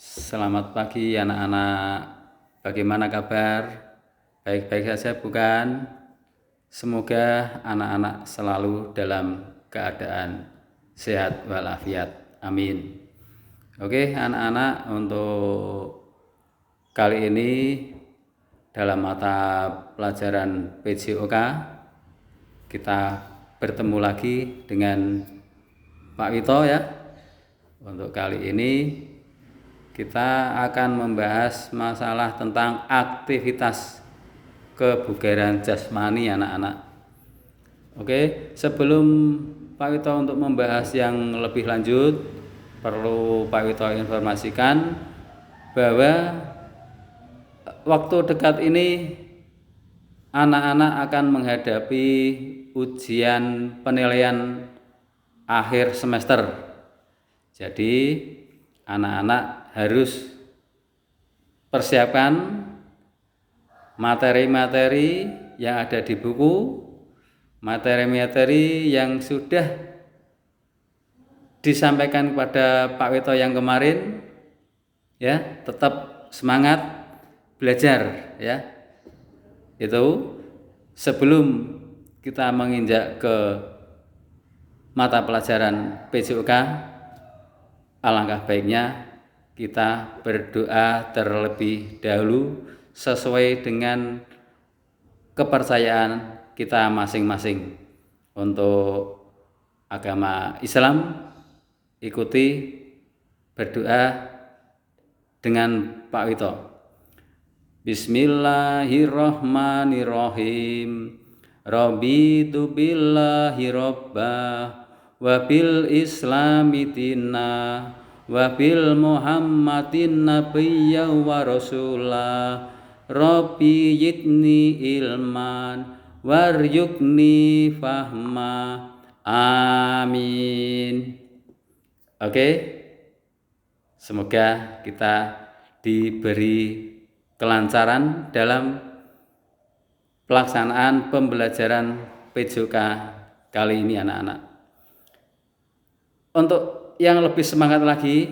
Selamat pagi anak-anak. Bagaimana kabar? Baik-baik saja bukan? Semoga anak-anak selalu dalam keadaan sehat walafiat. Amin. Oke anak-anak, untuk kali ini dalam mata pelajaran PJOK kita bertemu lagi dengan Pak Wito ya. Untuk kali ini kita akan membahas masalah tentang aktivitas kebugaran jasmani anak-anak. Oke, sebelum Pak Wito untuk membahas yang lebih lanjut, perlu Pak Wito informasikan bahwa waktu dekat ini anak-anak akan menghadapi ujian penilaian akhir semester. Jadi anak-anak harus persiapkan materi-materi yang ada di buku, materi-materi yang sudah disampaikan kepada Pak Wito yang kemarin, ya, tetap semangat belajar, ya. Itu sebelum kita menginjak ke mata pelajaran PJOK, alangkah baiknya kita berdoa terlebih dahulu sesuai dengan kepercayaan kita masing-masing. Untuk agama Islam, ikuti berdoa dengan Pak Wito. Bismillahirrahmanirrahim. Raditu billahi rabbah wa bil islami dinna wa bil muhammadin nabiyya wa rasulah. Rabbi yidni ilman waryukni fahma. Amin. Oke, semoga kita diberi kelancaran dalam pelaksanaan pembelajaran PJOK kali ini anak-anak. Untuk yang lebih semangat lagi,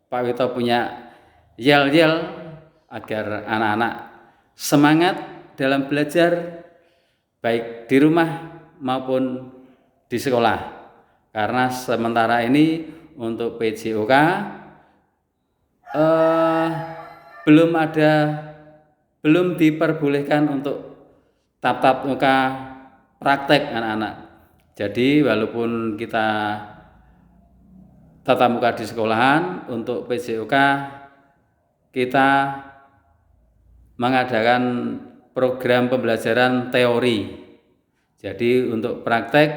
Pak Wito punya yel-yel agar anak-anak semangat dalam belajar baik di rumah maupun di sekolah. Karena sementara ini untuk PJOK belum diperbolehkan untuk tatap muka praktek anak-anak. Jadi walaupun kita tatap muka di sekolahan, untuk PJOK kita mengadakan program pembelajaran teori. Jadi untuk praktek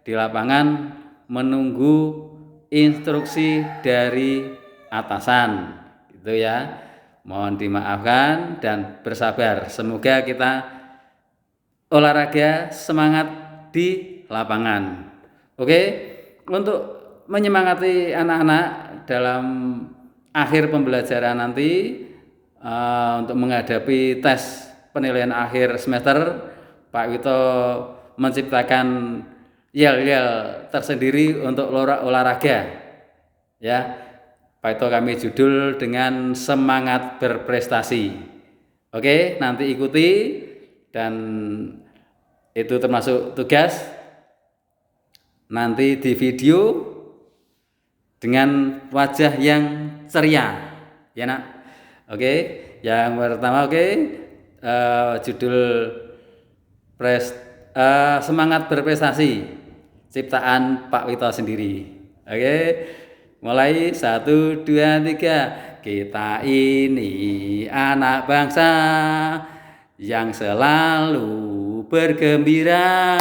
di lapangan menunggu instruksi dari atasan, gitu ya. Mohon dimaafkan dan bersabar. Semoga kita olahraga semangat di lapangan. Oke, untuk menyemangati anak-anak dalam akhir pembelajaran nanti, untuk menghadapi tes penilaian akhir semester, Pak Wito menciptakan yel-yel tersendiri untuk olahraga, ya. Pak Wito kami judul dengan semangat berprestasi. Oke, nanti ikuti, dan itu termasuk tugas nanti di video dengan wajah yang ceria, ya nak. Oke, yang pertama judul semangat berprestasi, ciptaan Pak Wito sendiri. Oke, mulai 1, 2, 3. Kita ini anak bangsa yang selalu bergembira.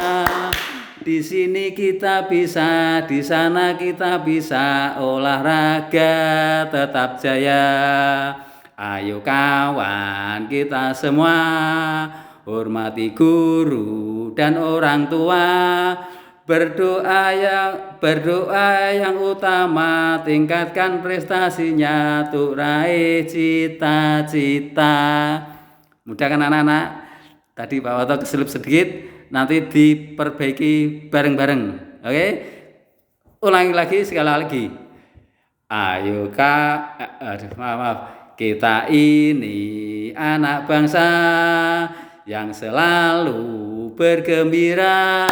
Di sini kita bisa, di sana kita bisa, olahraga tetap jaya. Ayo kawan kita semua, hormati guru dan orang tua. Berdoa yang utama, tingkatkan prestasinya untuk raih cita-cita. Mudah kan anak-anak? Tadi Pak Wito keselip sedikit, nanti diperbaiki bareng-bareng. Oke? Ulangi lagi sekali lagi. Ayo maaf, kita ini anak bangsa yang selalu bergembira.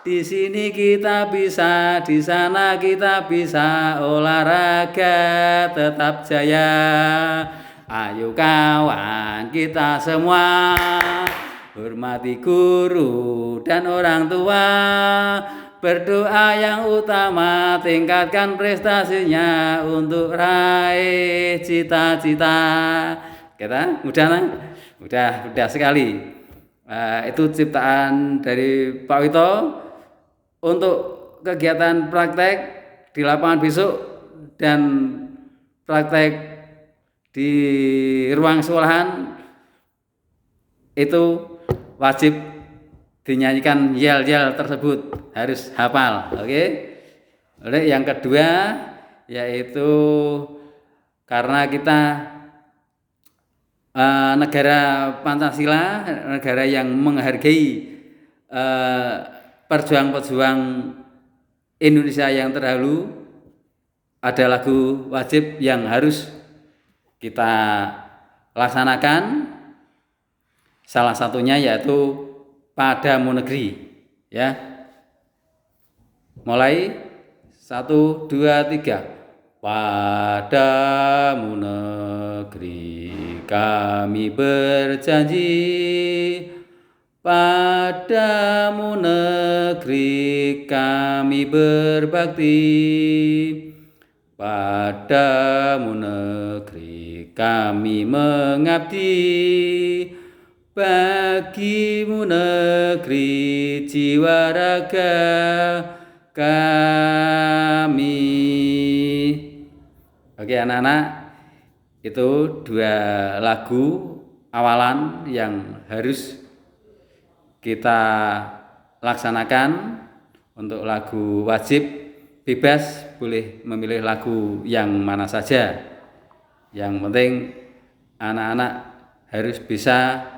Di sini kita bisa, di sana kita bisa, olahraga tetap jaya. Ayo kawan kita semua, hormati guru dan orang tua. Berdoa yang utama, tingkatkan prestasinya untuk raih cita-cita. Kita mudah kan? Mudah sekali. Itu ciptaan dari Pak Wito untuk kegiatan praktek di lapangan besok dan praktek di ruang sekolahan itu wajib dinyanyikan yel-yel tersebut, harus hafal. Oke. Yang kedua yaitu karena kita negara Pancasila, negara yang menghargai perjuang-perjuang Indonesia yang terdahulu, ada lagu wajib yang harus kita laksanakan. Salah satunya yaitu Padamu Negeri, ya. Mulai 1, 2, 3. Padamu negeri kami berjanji, padamu negeri kami berbakti, padamu negeri kami mengabdi. Bagimu negeri jiwa raga kami. Oke anak-anak, itu 2 lagu awalan yang harus kita laksanakan. Untuk lagu wajib, bebas boleh memilih lagu yang mana saja. Yang penting anak-anak harus bisa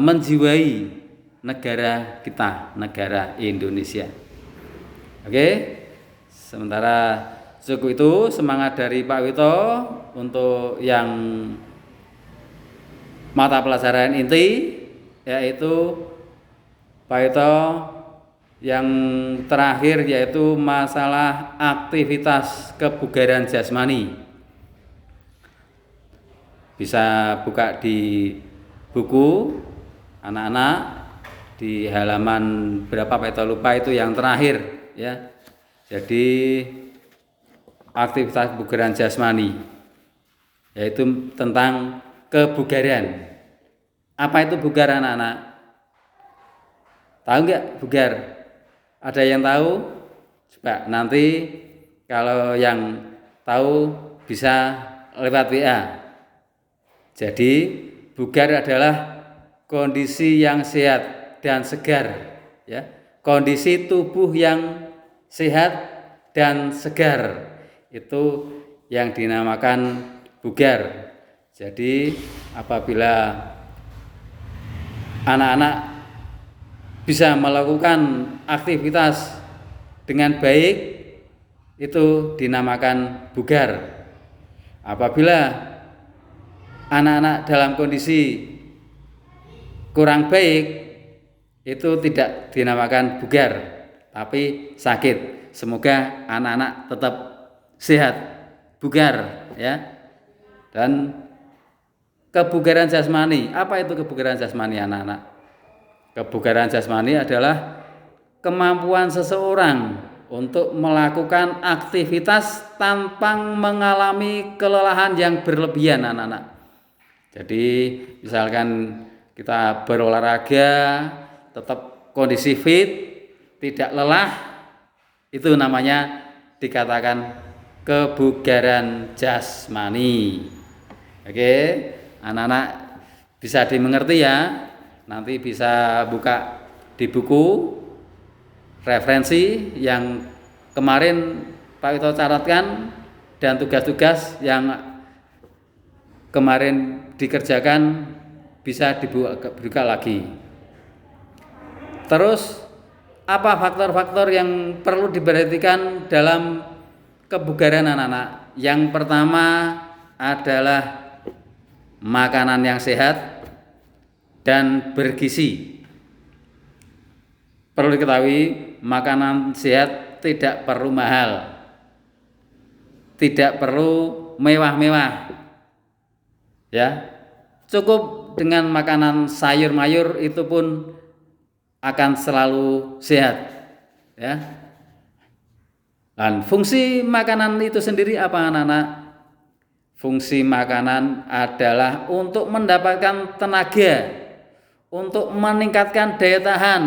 menjiwai negara kita, negara Indonesia. Oke, sementara cukup itu semangat dari Pak Wito untuk yang mata pelajaran inti, yaitu Pak Wito yang terakhir yaitu masalah aktivitas kebugaran jasmani. Bisa buka di buku anak-anak di halaman berapa Pak Wito lupa, itu yang terakhir ya. Jadi aktivitas kebugaran jasmani yaitu tentang kebugaran. Apa itu bugar anak-anak? Tahu nggak bugar? Ada yang tahu? Coba nanti kalau yang tahu bisa lewat WA. Jadi bugar adalah kondisi yang sehat dan segar, ya. Kondisi tubuh yang sehat dan segar itu yang dinamakan bugar. Jadi apabila anak-anak bisa melakukan aktivitas dengan baik, itu dinamakan bugar. Apabila anak-anak dalam kondisi kurang baik, itu tidak dinamakan bugar, tapi sakit. Semoga anak-anak tetap sehat, bugar ya. Dan kebugaran jasmani, apa itu kebugaran jasmani anak-anak? Kebugaran jasmani adalah kemampuan seseorang untuk melakukan aktivitas tanpa mengalami kelelahan yang berlebihan anak-anak. Jadi misalkan kita berolahraga tetap kondisi fit, tidak lelah, itu namanya dikatakan kebugaran jasmani. Oke, anak-anak bisa dimengerti ya. Nanti bisa buka di buku referensi yang kemarin Pak Wito catatkan dan tugas-tugas yang kemarin dikerjakan bisa dibuka lagi. Terus apa faktor-faktor yang perlu diperhatikan dalam kebugaran anak-anak. Yang pertama adalah makanan yang sehat dan bergizi. Perlu diketahui, makanan sehat tidak perlu mahal, tidak perlu mewah-mewah, ya. Cukup dengan makanan sayur mayur itu pun akan selalu sehat, ya. Dan fungsi makanan itu sendiri apa anak-anak? Fungsi makanan adalah untuk mendapatkan tenaga, untuk meningkatkan daya tahan,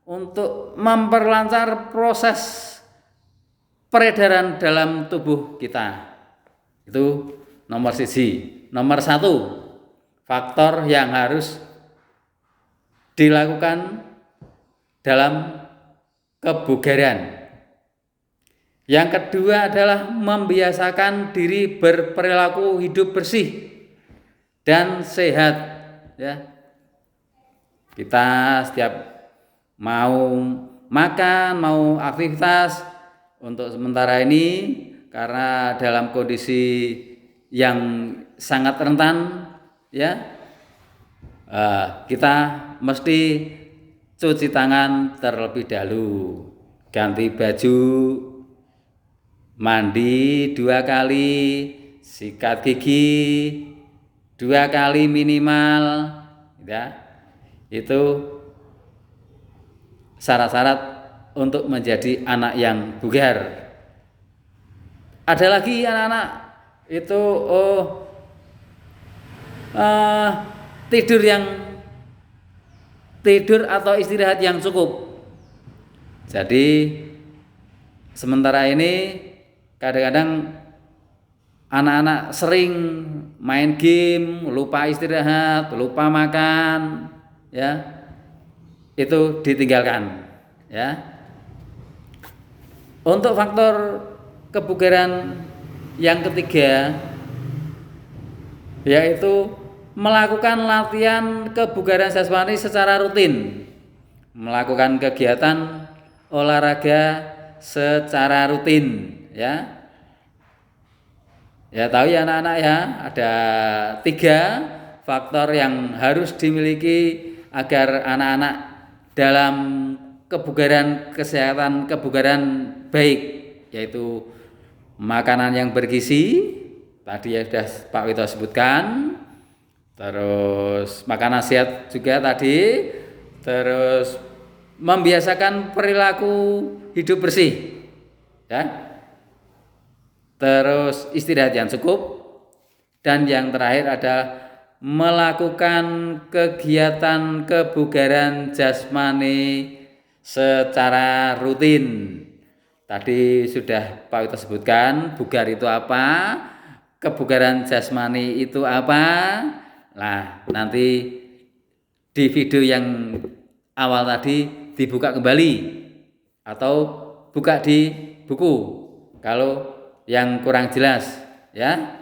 untuk memperlancar proses peredaran dalam tubuh kita. Itu nomor siji. Nomor satu, faktor yang harus dilakukan dalam kebugaran. Yang kedua adalah membiasakan diri berperilaku hidup bersih dan sehat, ya. Kita setiap mau makan, mau aktivitas, untuk sementara ini karena dalam kondisi yang sangat rentan, ya, kita mesti cuci tangan terlebih dahulu, ganti baju, mandi 2 kali, sikat gigi 2 kali minimal, ya. Itu syarat-syarat untuk menjadi anak yang bugar. Ada lagi anak-anak itu tidur atau istirahat yang cukup. Jadi sementara ini kadang-kadang anak-anak sering main game, lupa istirahat, lupa makan, ya. Itu ditinggalkan, ya. Untuk faktor kebugaran yang ketiga yaitu melakukan latihan kebugaran jasmani secara rutin, melakukan kegiatan olahraga secara rutin, ya. Ya, tahu ya anak-anak, ya, ada 3 faktor yang harus dimiliki agar anak-anak dalam kebugaran, kesehatan kebugaran baik, yaitu makanan yang bergizi, tadi ya sudah Pak Wito sebutkan, terus makanan sehat juga tadi, terus membiasakan perilaku hidup bersih, ya, terus istirahat yang cukup, dan yang terakhir adalah melakukan kegiatan kebugaran jasmani secara rutin. Tadi sudah Pak Wito sebutkan, bugar itu apa, kebugaran jasmani itu apa. Nah, nanti di video yang awal tadi dibuka kembali atau buka di buku kalau yang kurang jelas, ya.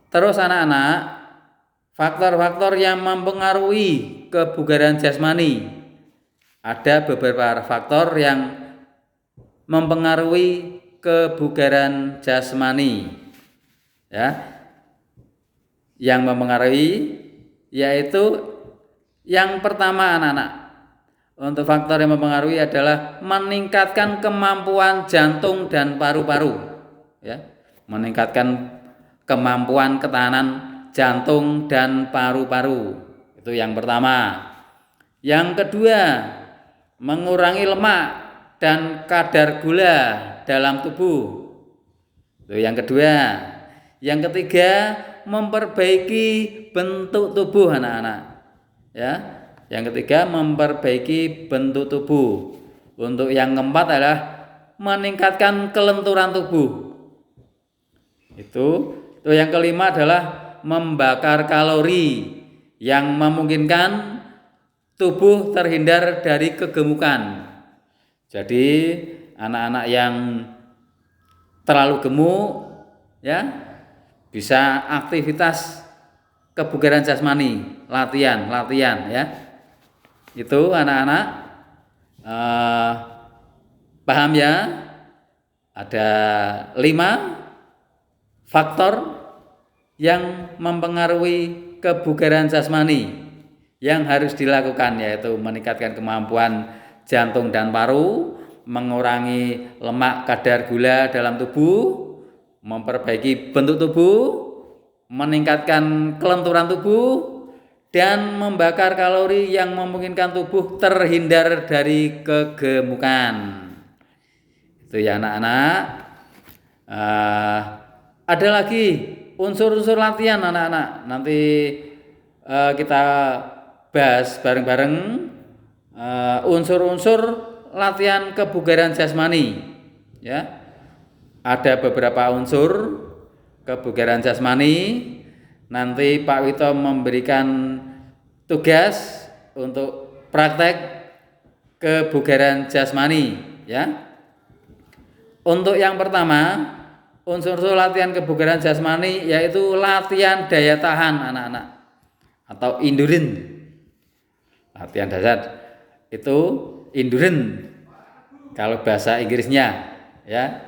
Terus anak-anak, faktor-faktor yang mempengaruhi kebugaran jasmani. Ada beberapa faktor yang mempengaruhi kebugaran jasmani, ya. Yang mempengaruhi yaitu yang pertama anak-anak. Untuk faktor yang mempengaruhi adalah meningkatkan kemampuan jantung dan paru-paru, ya. Meningkatkan kemampuan ketahanan jantung dan paru-paru. Itu yang pertama. Yang kedua, mengurangi lemak dan kadar gula dalam tubuh. Itu yang kedua. Yang ketiga, memperbaiki bentuk tubuh anak-anak, ya. Yang ketiga, memperbaiki bentuk tubuh. Untuk yang keempat adalah meningkatkan kelenturan tubuh. Itu yang kelima adalah membakar kalori yang memungkinkan tubuh terhindar dari kegemukan. Jadi anak-anak yang terlalu gemuk, ya, bisa aktivitas kebugaran jasmani, latihan, ya. Itu anak-anak paham, ya. Ada 5 faktor yang mempengaruhi kebugaran jasmani yang harus dilakukan, yaitu meningkatkan kemampuan jantung dan paru, mengurangi lemak kadar gula dalam tubuh, memperbaiki bentuk tubuh, meningkatkan kelenturan tubuh, dan membakar kalori yang memungkinkan tubuh terhindar dari kegemukan. Itu ya anak-anak. Ada lagi unsur-unsur latihan anak-anak. Nanti kita bahas bareng-bareng unsur-unsur latihan kebugaran jasmani. Ya, ada beberapa unsur kebugaran jasmani. Nanti Pak Wito memberikan tugas untuk praktek kebugaran jasmani, ya. Untuk yang pertama, unsur-unsur latihan kebugaran jasmani yaitu latihan daya tahan anak-anak atau endurance. Latihan dasar itu endurance kalau bahasa Inggrisnya, ya,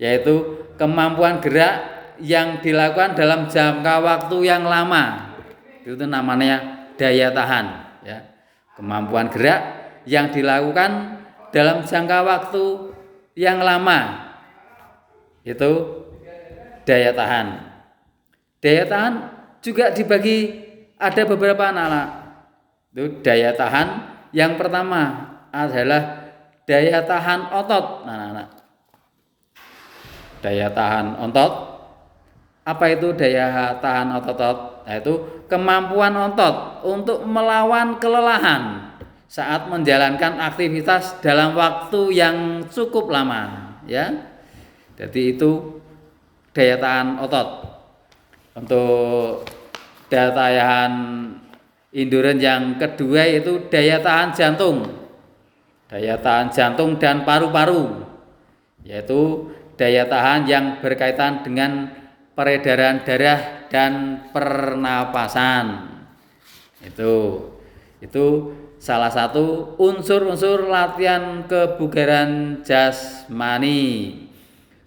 yaitu kemampuan gerak yang dilakukan dalam jangka waktu yang lama. Itu namanya daya tahan, ya. Kemampuan gerak yang dilakukan dalam jangka waktu yang lama. Itu daya tahan. Daya tahan juga dibagi ada beberapa anak-anak. Itu daya tahan yang pertama adalah daya tahan otot, anak-anak. Daya tahan otot. Apa itu daya tahan otot? Yaitu kemampuan otot untuk melawan kelelahan saat menjalankan aktivitas dalam waktu yang cukup lama, ya. Jadi itu daya tahan otot. Untuk daya tahan endurance yang kedua yaitu daya tahan jantung. Daya tahan jantung dan paru-paru, yaitu daya tahan yang berkaitan dengan peredaran darah dan pernapasan. Itu salah satu unsur-unsur latihan kebugaran jasmani.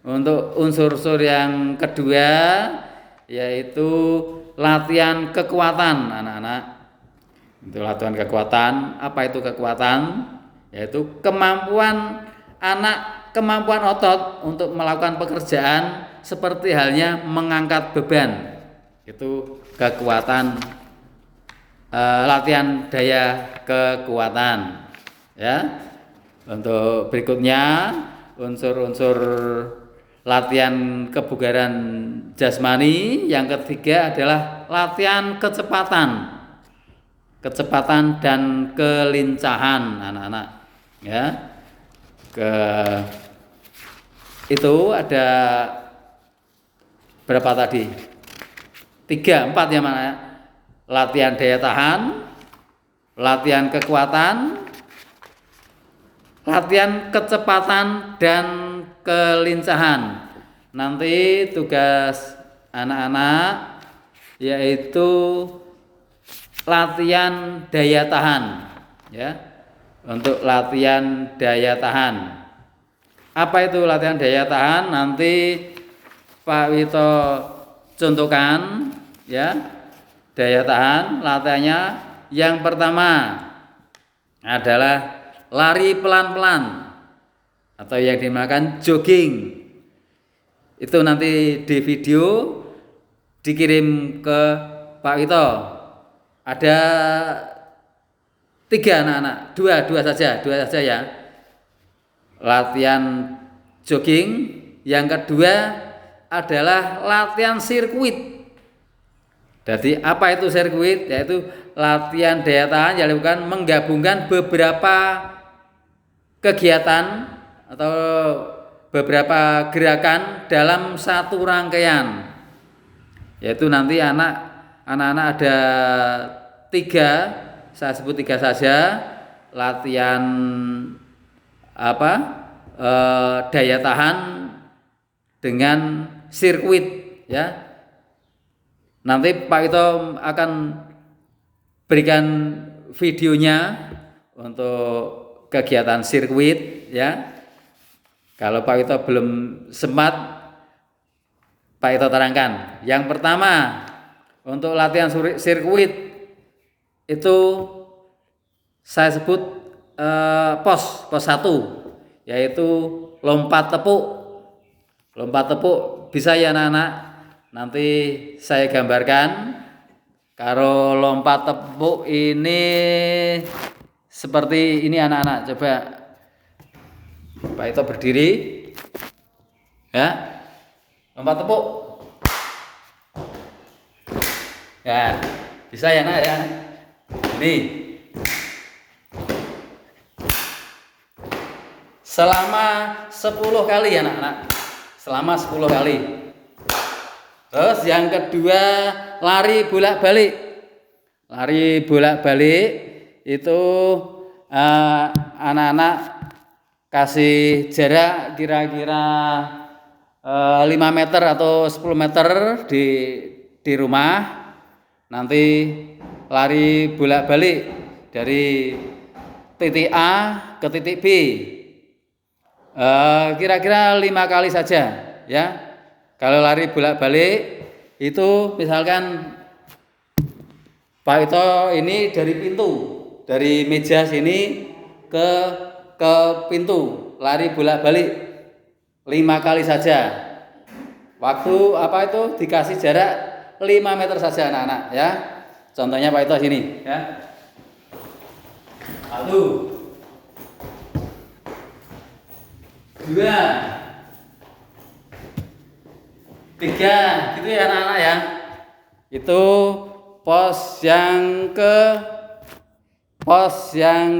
Untuk unsur-unsur yang kedua yaitu latihan kekuatan, anak-anak. Itu latihan kekuatan. Apa itu kekuatan? Yaitu kemampuan otot untuk melakukan pekerjaan seperti halnya mengangkat beban. Itu kekuatan, latihan daya kekuatan, ya. Untuk berikutnya unsur-unsur latihan kebugaran jasmani yang ketiga adalah latihan kecepatan dan kelincahan, anak-anak, ya. Itu ada berapa tadi? 3, 4 ya mana? Latihan daya tahan, latihan kekuatan, latihan kecepatan dan kelincahan. Nanti tugas anak-anak yaitu latihan daya tahan, ya. Untuk latihan daya tahan. Apa itu latihan daya tahan? Nanti Pak Wito contohkan, ya. Daya tahan latihannya yang pertama adalah lari pelan-pelan atau yang dinamakan jogging. Itu nanti di video dikirim ke Pak Wito. Ada 3 anak-anak, dua saja ya. Latihan jogging. Yang kedua adalah latihan sirkuit. Jadi apa itu sirkuit? Yaitu latihan daya tahan yang dilakukan menggabungkan beberapa kegiatan atau beberapa gerakan dalam satu rangkaian. Yaitu nanti anak-anak ada 3, saya sebut 3 saja. Latihan daya tahan dengan sirkuit, ya. Nanti Pak Wito akan berikan videonya untuk kegiatan sirkuit, ya. Kalau Pak Wito belum sempat, Pak Wito terangkan. Yang pertama, untuk latihan sirkuit itu saya sebut pos 1, yaitu lompat tepuk. Lompat tepuk bisa ya anak-anak, nanti saya gambarkan. Kalau lompat tepuk ini seperti ini anak-anak, coba Pak Ito berdiri ya, lompat tepuk ya, bisa ya nak ya, ini selama 10 kali ya anak-anak, selama 10 kali. Terus yang kedua, lari bolak-balik. Lari bolak-balik itu anak-anak kasih jarak kira-kira 5 meter atau 10 meter di rumah. Nanti lari bolak-balik dari titik A ke titik B. Kira-kira 5 kali saja ya. Kalau lari bolak-balik itu misalkan Pak Ito ini dari pintu, dari meja sini ke pintu, lari bolak-balik 5 kali saja. Waktu dikasih jarak 5 meter saja anak-anak ya. Contohnya Pak Ito sini ya. 1 2 3 gitu ya anak-anak ya. Itu pos yang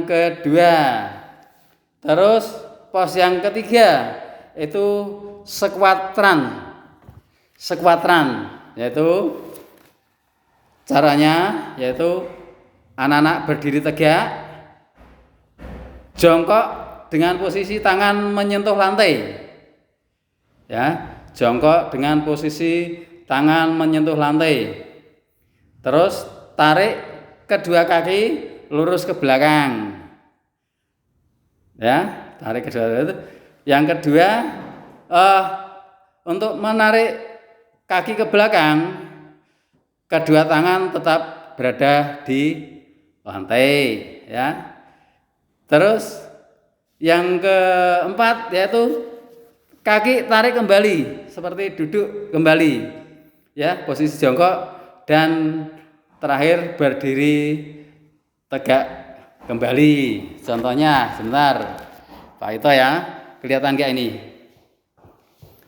kedua. Terus pos yang ketiga itu squatran. Yaitu caranya yaitu anak-anak berdiri tegak, jongkok dengan posisi tangan menyentuh lantai. Ya, jongkok dengan posisi tangan menyentuh lantai. Terus tarik kedua kaki lurus ke belakang. Ya, tarik kedua itu. Yang kedua, untuk menarik kaki ke belakang, kedua tangan tetap berada di lantai, ya. Terus yang keempat yaitu kaki tarik kembali seperti duduk kembali, ya, posisi jongkok. Dan terakhir berdiri tegak kembali. Contohnya sebentar Pak Ito ya, kelihatan kayak ini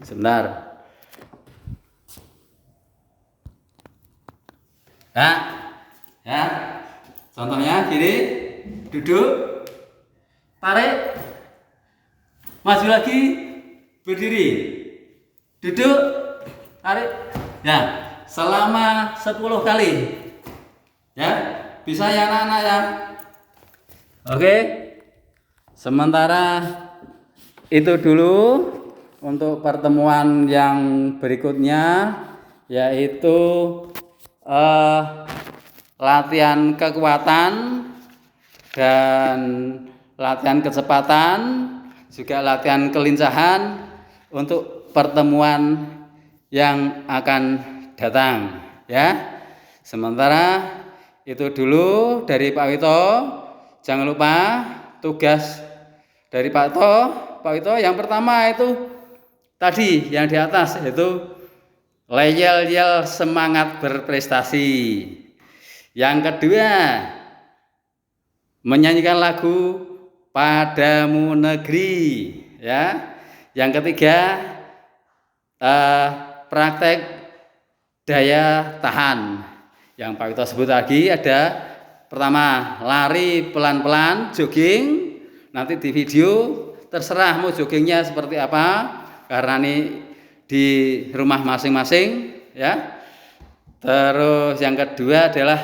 sebentar. Nah ya, contohnya gini, duduk, tarik, maju lagi, berdiri, duduk, tarik, ya, selama 10 kali ya, bisa ya anak-anak ya. Oke, sementara itu dulu untuk pertemuan yang berikutnya, yaitu latihan kekuatan dan latihan kecepatan, juga latihan kelincahan untuk pertemuan yang akan datang ya. Sementara itu dulu dari Pak Wito. Jangan lupa tugas dari Pak Wito yang pertama itu tadi yang di atas, yaitu yel-yel semangat berprestasi. Yang kedua, menyanyikan lagu Padamu Negeri ya. Yang ketiga, praktek daya tahan. Yang Pak Wito sebut lagi ada pertama, lari pelan-pelan, jogging. Nanti di video terserah mau joggingnya seperti apa, karena ini di rumah masing-masing ya. Terus yang kedua adalah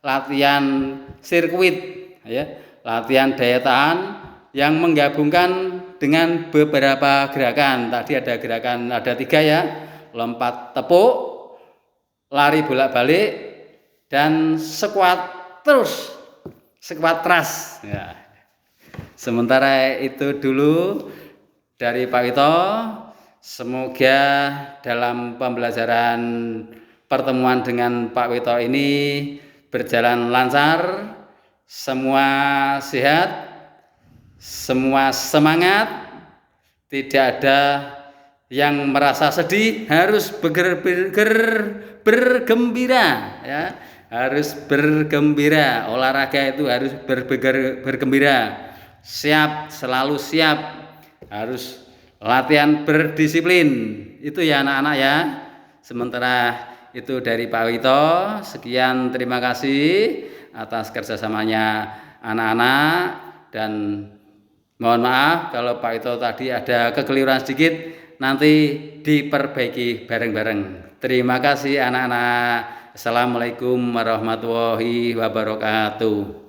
latihan sirkuit ya, latihan daya tahan yang menggabungkan dengan beberapa gerakan. Tadi ada gerakan, ada 3 ya, lompat tepuk, lari bolak-balik, dan squat thrust ya. Sementara itu dulu dari Pak Wito. Semoga dalam pembelajaran pertemuan dengan Pak Wito ini berjalan lancar, semua sehat, semua semangat, tidak ada yang merasa sedih, harus bergembira, ya, harus bergembira. Olahraga itu harus bergembira, siap, selalu siap, harus latihan berdisiplin. Itu ya anak-anak ya. Sementara itu dari Pak Wito. Sekian, terima kasih atas kerjasamanya anak-anak, dan mohon maaf kalau Pak Wito tadi ada kekeliruan sedikit, nanti diperbaiki bareng-bareng. Terima kasih anak-anak. Assalamualaikum warahmatullahi wabarakatuh.